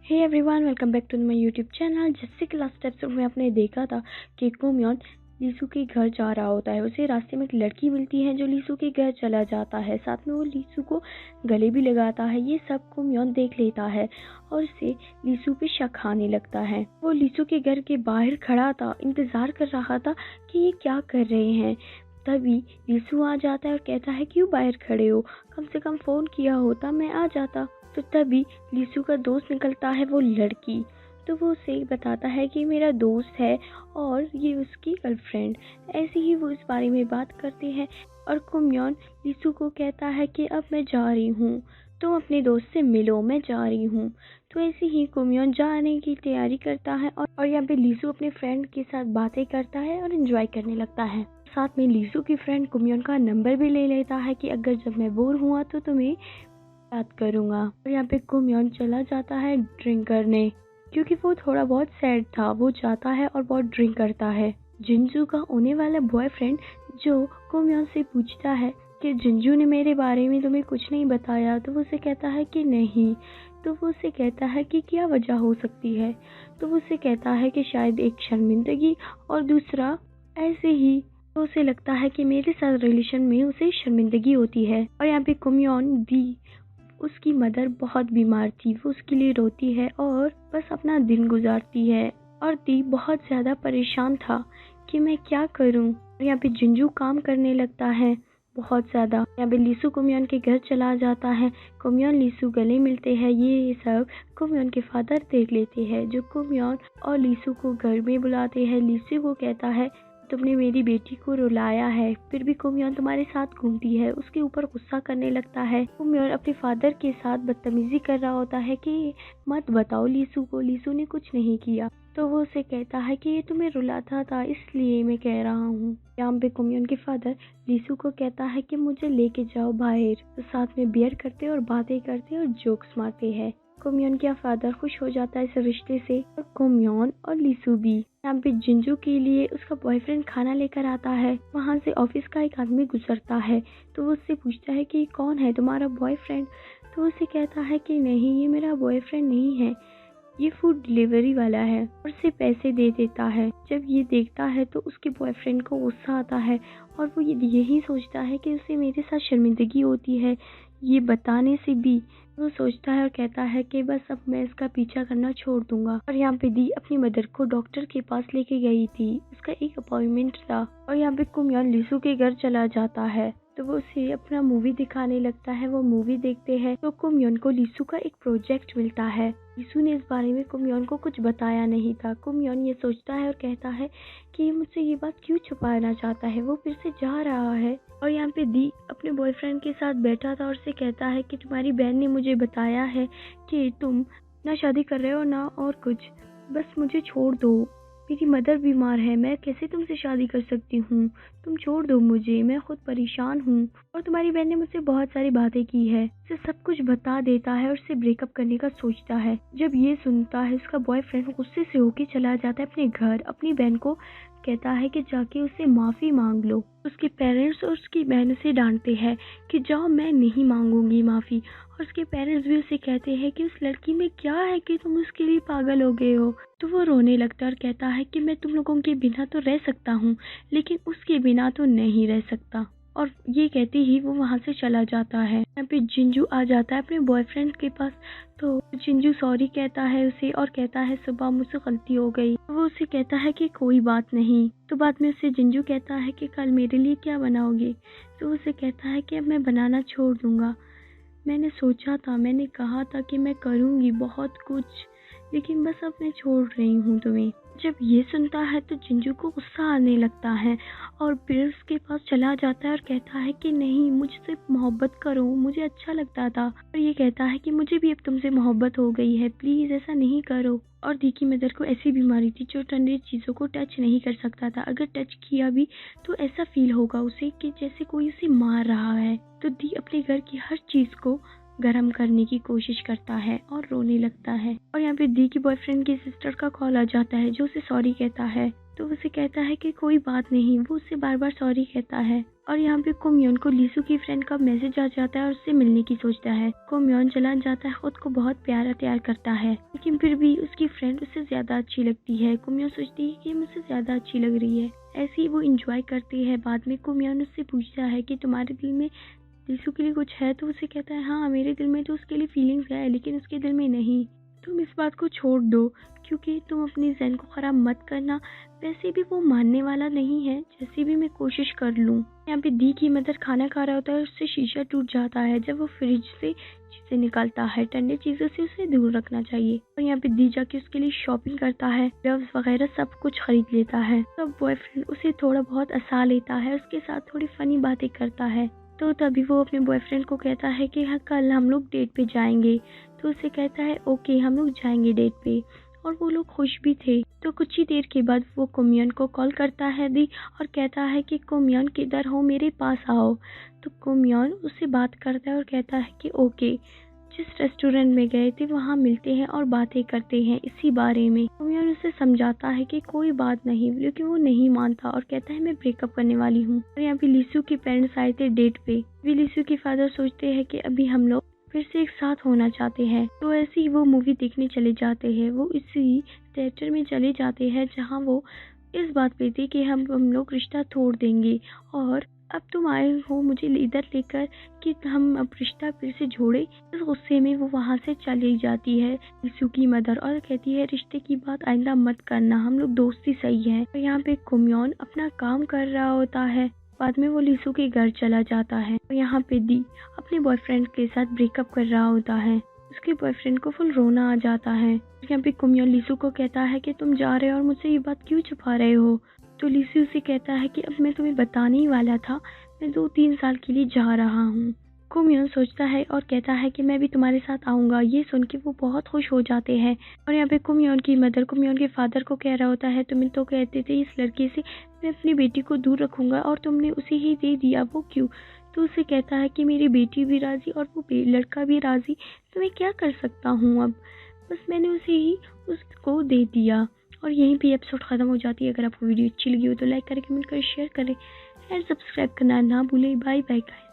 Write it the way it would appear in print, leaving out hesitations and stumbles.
Hey everyone, welcome back to my YouTube channel. जैसे कि last episode में आपने देखा था कि कोम्योन लीसू के घर जा रहा होता है। उसे रास्ते में एक लड़की मिलती है जो लीसू के घर चला जाता है। साथ में वो लीसू को गले भी लगाता है। ये सब कोम्योन देख लेता है और उसे लीसू पे शक आने लगता है। वो लीसू के घर के बाहर खड़ा था, इंतजार कर रहा था कि ये क्या कर रहे हैं। तभी लीसू आ जाता है और कहता है क्यों बाहर खड़े हो, कम से कम फ़ोन किया होता, मैं आ जाता। तो तभी लीसू का दोस्त निकलता है, वो लड़की। तो वो उसे बताता है कि मेरा दोस्त है और ये उसकी गर्लफ्रेंड। ऐसे ही वो इस बारे में बात करते हैं और कोम्योन लीसू को कहता है कि अब मैं जा रही हूँ, तुम अपने दोस्त से मिलो, मैं जा रही हूँ। तो ऐसे ही कोम्योन जाने की तैयारी करता है और यहाँ पे लीसू अपने फ्रेंड के साथ बातें करता है और एंजॉय करने लगता है। साथ में लीसू की फ्रेंड कोम्योन का नंबर भी ले लेता है कि अगर जब मैं बोर हुआ तो तुम्हें बात करूंगा। और यहाँ पे कोम्योन चला जाता है ड्रिंक करने, क्योंकि वो थोड़ा बहुत सैड था। वो जाता है और बहुत ड्रिंक करता है। जिंजू का होने वाला बॉयफ्रेंड जो कोम्योन से पूछता है कि जिंजू ने मेरे बारे में तुम्हें कुछ नहीं बताया, तो वो उसे कहता है कि नहीं। तो वो उसे कहता है कि क्या वजह हो सकती है। तो वो उसे कहता है कि शायद एक शर्मिंदगी और दूसरा ऐसे ही। तो उसे लगता है कि मेरे साथ रिलेशन में उसे शर्मिंदगी होती है। और यहाँ पे कोम्योन दी, उसकी मदर बहुत बीमार थी, वो उसके लिए रोती है और बस अपना दिन गुजारती है। और दी बहुत ज़्यादा परेशान था कि मैं क्या करूं। और यहाँ पे जिंजू काम करने लगता है बहुत ज़्यादा। यहाँ पे लीसू कोम्योन के घर चला जाता है। कोम्योन लीसू गले मिलते हैं। ये सब कोम्योन के फादर देख लेते हैं, जो कोम्योन और लीसू को घर में बुलाते हैं। लीसू को कहता है तुमने मेरी बेटी को रुलाया है, फिर भी कोम्योन तुम्हारे साथ घूमती है। उसके ऊपर गुस्सा करने लगता है। कोम्योन अपने फादर के साथ बदतमीजी कर रहा होता है कि मत बताओ लीसू को, लीसू ने कुछ नहीं किया। तो वो उसे कहता है कि ये तुम्हें रुलाता था इसलिए मैं कह रहा हूँ। यहाँ पे कोम्योन के फादर लीसू को कहता है कि मुझे लेके जाओ बाहर। तो साथ में बियर करते और बातें करते और जोक्स मारते हैं। कोम्योन का फादर खुश हो जाता है इस रिश्ते से और कोम्योन और लीसू भी। यहाँ पे जिंजू के लिए उसका बॉयफ्रेंड खाना लेकर आता है। वहाँ से ऑफिस का एक आदमी गुजरता है, तो वो उससे पूछता है कि कौन है तुम्हारा बॉयफ्रेंड। तो उसे कहता है कि नहीं, ये मेरा बॉयफ्रेंड नहीं है, ये फूड डिलीवरी वाला है, और उसे पैसे दे देता है। जब ये देखता है तो उसके बॉयफ्रेंड को गुस्सा आता है और वो यही सोचता है कि उसे मेरे साथ शर्मिंदगी होती है ये बताने से भी। वो सोचता है और कहता है कि बस अब मैं इसका पीछा करना छोड़ दूंगा। और यहाँ पे दी अपनी मदर को डॉक्टर के पास लेके गई थी, उसका एक अपॉइंटमेंट था। और यहाँ पे कोम्योन लीसू के घर चला जाता है, तो वो उसे अपना मूवी दिखाने लगता है। वो मूवी देखते हैं तो कोम्योन को लीसू का एक प्रोजेक्ट मिलता है। लीसू ने इस बारे में कोम्योन को कुछ बताया नहीं था। कोम्योन ये सोचता है और कहता है कि मुझसे ये बात क्यों छुपाना चाहता है। वो फिर से जा रहा है और यहाँ पे दी अपने बॉयफ्रेंड के साथ बैठा था और उसे कहता है कि तुम्हारी बहन ने मुझे बताया है कि तुम ना शादी कर रहे हो ना और कुछ, बस मुझे छोड़ दो, मेरी मदर बीमार है, मैं कैसे तुमसे शादी कर सकती हूँ, तुम छोड़ दो मुझे, मैं खुद परेशान हूँ। और तुम्हारी बहन ने मुझसे बहुत सारी बातें की है। उसे सब कुछ बता देता है और उससे ब्रेकअप करने का सोचता है। जब ये सुनता है उसका बॉयफ्रेंड गुस्से से होके चला जाता है अपने घर। अपनी बहन को कहता है कि जाके उससे माफ़ी मांग लो। उसके पेरेंट्स और उसकी बहन उसे डांटते हैं कि जाओ, मैं नहीं मांगूंगी माफ़ी। और उसके पेरेंट्स भी उसे कहते हैं कि उस लड़की में क्या है कि तुम उसके लिए पागल हो गए हो। तो वो रोने लगता है और कहता है कि मैं तुम लोगों के बिना तो रह सकता हूँ, लेकिन उसके बिना तो नहीं रह सकता। और ये कहते ही वो वहाँ से चला जाता है। यहाँ पे जिंजू आ जाता है अपने बॉयफ्रेंड के पास। तो जिंजू सॉरी कहता है उसे और कहता है सुबह मुझसे गलती हो गई। वो उसे कहता है कि कोई बात नहीं। तो बाद में उससे जिंजू कहता है कि कल मेरे लिए क्या बनाओगे। तो उसे कहता है कि अब मैं बनाना छोड़ दूंगा, मैंने सोचा था, मैंने कहा था कि मैं करूँगी बहुत कुछ, लेकिन बस अब मैं छोड़ रही हूँ तुम्हें। जब ये सुनता है तो जिंजू को गुस्सा आने लगता है और फिर उसके पास चला जाता है और कहता है कि नहीं, मुझसे मोहब्बत करो, मुझे अच्छा लगता था। और ये कहता है कि मुझे भी अब तुमसे मोहब्बत हो गई है, प्लीज़ ऐसा नहीं करो। और दी की मदर को ऐसी बीमारी थी जो ठंडी चीज़ों को टच नहीं कर सकता था। अगर टच किया भी तो ऐसा फील होगा उसे कि जैसे कोई उसे मार रहा है। तो दी अपने घर की हर चीज़ को गर्म करने की कोशिश करता है और रोने लगता है। और यहाँ पे दी की बॉयफ्रेंड की सिस्टर का कॉल आ जाता है जो उसे सॉरी कहता है। तो उसे कहता है कि कोई बात नहीं, वो उससे बार बार सॉरी कहता है। और यहाँ पे कोमयोन को लीसू की फ्रेंड का मैसेज आ जाता है और उससे मिलने की सोचता है। कोमयोन चला जाता है, खुद को बहुत प्यारा तैयार करता है, लेकिन फिर भी उसकी फ्रेंड उससे ज्यादा अच्छी लगती है। कोमयोन सोचती है कि मुझसे ज्यादा अच्छी लग रही है। ऐसे ही वो इंजॉय करती है। बाद में कोमयोन उससे पूछता है कि तुम्हारे दिल में लीसू के लिए कुछ है, तो उसे कहता है हाँ, मेरे दिल में तो उसके लिए फीलिंग्स है, लेकिन उसके दिल में नहीं। तुम इस बात को छोड़ दो, क्योंकि तुम अपनी ज़हन को ख़राब मत करना। वैसे भी वो मानने वाला नहीं है, जैसे भी मैं कोशिश कर लूँ। यहाँ पे दी की मदर खाना खा रहा होता है, उससे शीशा टूट जाता है। जब वो फ्रिज से चीज़ें निकालता है, ठंडी चीज़ों से उसे दूर रखना चाहिए। और यहाँ पे दी जाके उसके लिए शॉपिंग करता है, ग्लव्स वगैरह सब कुछ खरीद लेता है। तब बॉयफ्रेंड उसे थोड़ा बहुत हंसा लेता है, उसके साथ थोड़ी फनी बातें करता है। तो तभी वो अपने बॉयफ्रेंड को कहता है कि हाँ, कल हम लोग डेट पे जाएंगे। तो उसे कहता है ओके, हम लोग जाएंगे डेट पे। और वो लोग खुश भी थे। तो कुछ ही देर के बाद वो कोमयोन को कॉल करता है दी, और कहता है कि कोमयोन किधर हो, मेरे पास आओ। तो कोमयोन उससे बात करता है और कहता है कि ओके, जिस रेस्टोरेंट में गए थे वहाँ मिलते हैं और बातें करते हैं इसी बारे में। कोमयोन उसे समझाता है कि कोई बात नहीं, लेकिन वो नहीं मानता और कहता है मैं ब्रेकअप करने वाली हूँ। और यहाँ पे लीसू के पेरेंट्स आए थे डेट पे। भी लीसू के फादर सोचते हैं कि अभी हम लोग फिर से एक साथ होना चाहते हैं। तो ऐसे ही वो मूवी देखने चले जाते हैं। वो इसी थिएटर में चले जाते हैं जहाँ वो इस बात पे थे कि हम लोग रिश्ता तोड़ देंगे, और अब तुम आए हो मुझे इधर लेकर कि हम अब रिश्ता फिर से जोड़े। इस गुस्से में वो वहाँ से चली जाती है लीसू की मदर, और कहती है रिश्ते की बात आइंदा मत करना, हम लोग दोस्ती सही है। और यहाँ पे कोमयोन अपना काम कर रहा होता है। बाद में वो लीसू के घर चला जाता है। और यहाँ पे दी अपने बॉयफ्रेंड के साथ ब्रेकअप कर रहा होता है। उसके बॉयफ्रेंड को फुल रोना आ जाता है। यहाँ पे कोमयोन लीसू को कहता है कि तुम जा रहे हो और मुझसे ये बात क्यों छुपा रहे हो। तो लीसू उसे कहता है कि अब मैं तुम्हें बताने ही वाला था, मैं 2-3 साल के लिए जा रहा हूँ। कोमयोन सोचता है और कहता है कि मैं भी तुम्हारे साथ आऊँगा। ये सुन के वो बहुत खुश हो जाते हैं। और यहाँ पे कोमयोन की मदर कोमयोन के फादर को कह रहा होता है, तुम तो कहते थे इस लड़के से मैं अपनी बेटी को दूर रखूंगा और तुमने उसे ही दे दिया, वो क्यों। तो उसे कहता है कि मेरी बेटी भी राजी और वो लड़का भी राजी, तो मैं क्या कर सकता हूँ अब, बस मैंने उसे ही उसको दे दिया। और यहीं पे एपिसोड ख़त्म हो जाती है। अगर आपको वीडियो अच्छी लगी हो तो लाइक करें, कमेंट करें, शेयर करें एंड सब्सक्राइब करना ना भूलें। Bye bye guys.